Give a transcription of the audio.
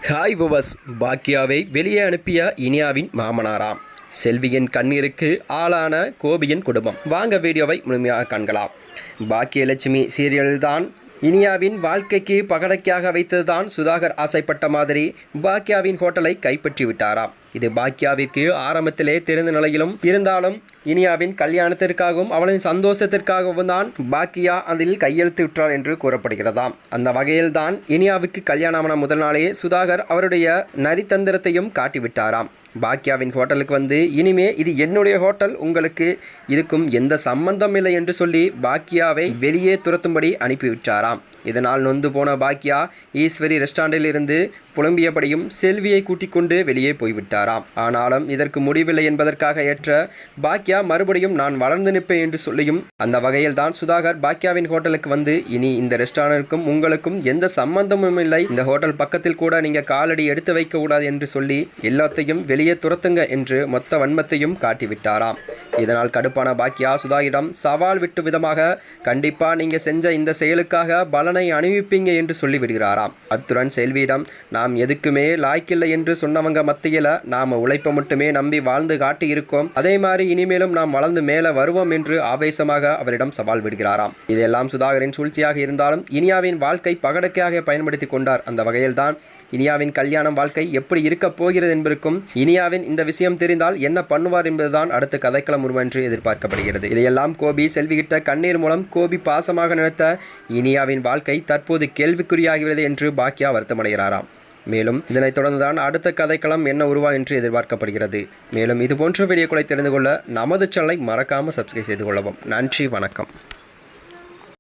Hi விவஸ். பாக்கியாவை வெளியே அனுப்பிய இனியாவின் மாமனாராம் செல்வியின் கண்ணீருக்கு ஆளான கோபியின் குடும்பம். வாங்க வீடியோவை முழுமையாக காண்கலாம். பாக்கியலட்சுமி சீரியல்தான் இனியாவின் வாழ்க்கைக்கு பகடைக்காக வைத்ததுதான் சுதாகர் ஆசைப்பட்ட மாதிரி பாக்கியாவின் ஹோட்டலை கைப்பற்றி விட்டாராம். இது பாக்கியாவிற்கு ஆரம்பத்திலே தெரிந்த நிலையிலும் இருந்தாலும் இனியாவின் கல்யாணத்திற்காகவும் அவளின் சந்தோஷத்திற்காகவும் தான் பாக்கியா அதில் கையெழுத்து விட்டார் என்று கூறப்படுகிறதாம். அந்த வகையில்தான் இனியாவுக்கு கல்யாணமான முதல் நாளே சுதாகர் அவருடைய நரித்தந்திரத்தையும் காட்டிவிட்டாராம். பாக்கியாவின் ஹோட்டலுக்கு வந்து இனிமே இது என்னுடைய ஹோட்டல், உங்களுக்கு இதுக்கும் எந்த சம்பந்தம் இல்லை என்று சொல்லி பாக்கியாவை வெளியே துரத்தும்படி அனுப்பிவிட்டாராம். இதனால் நொந்து போன பாக்கியா ஈஸ்வரி ரெஸ்டாரண்டில் இருந்து புலம்பியபடியும் செல்வியை கூட்டிக் கொண்டு வெளியே போய்விட்டாராம். ஆனாலும் இதற்கு முடிவில்லை என்பதற்காக ஏற்ற பாக்கியா மறுபடியும் நான் வளர்ந்து நிற்பேன் என்று சொல்லியும் அந்த வகையில் தான் சுதாகர் பாக்கியாவின் ஹோட்டலுக்கு வந்து இனி இந்த ரெஸ்டாரண்ட்டுக்கும் உங்களுக்கும் எந்த சம்பந்தமும் இல்லை, இந்த ஹோட்டல் பக்கத்தில் கூட நீங்க காலடி எடுத்து வைக்க கூடாது என்று சொல்லி எல்லாத்தையும் வெளியே துரத்துங்க என்று மொத்த வன்மத்தையும் காட்டிவிட்டாராம். இதனால் கடுப்பான பாக்கியா சுதாகிடம் சவால் விட்டு விதமாக கண்டிப்பா நீங்க செஞ்ச இந்த செயலுக்காக பலனை அணிவிப்பீங்க என்று சொல்லி விடுகிறாராம். அத்துடன் செல்வியிடம் நாம் எதுக்குமே லாய்க்கில்லை என்று சொன்னவங்க மத்தியில் நாம உழைப்பை மட்டுமே நம்பி வாழ்ந்து காட்டி இருக்கோம், அதே மாதிரி இனிமேலும் நாம் வளர்ந்து மேலே வருவோம் என்று ஆவேசமாக அவரிடம் சவால் விடுகிறாராம். இதெல்லாம் சுதாகரின் சூழ்ச்சியாக இருந்தாலும் இனியாவின் வாழ்க்கை பகடைக்காக பயன்படுத்தி கொண்டார். அந்த வகையில்தான் இனியாவின் கல்யாணம் வாழ்க்கை எப்படி இருக்க போகிறது என்பதற்கும் இனியாவின் இந்த விஷயம் தெரிந்தால் என்ன பண்ணுவார் என்பதுதான் அடுத்த கதைக்களம் உருவம் என்று எதிர்பார்க்கப்படுகிறது. இதையெல்லாம் கோபி செல்விகிட்ட கண்ணீர் மூலம் கோபி பாசமாக நினைத்த இனியாவின் வாழ்க்கை தற்போது கேள்விக்குறியாகிறது என்று பாக்கியா வருத்தமடைகிறாராம். மேலும் இதனைத் தொடர்ந்துதான் அடுத்த கதைக்களம் என்ன உருவா என்று எதிர்பார்க்கப்படுகிறது. மேலும் இதுபோன்ற வீடியோக்களை தெரிந்து கொள்ள நமது சேனலை மறக்காமல் சப்ஸ்கிரைப் செய்து கொள்ளவும். நன்றி, வணக்கம்.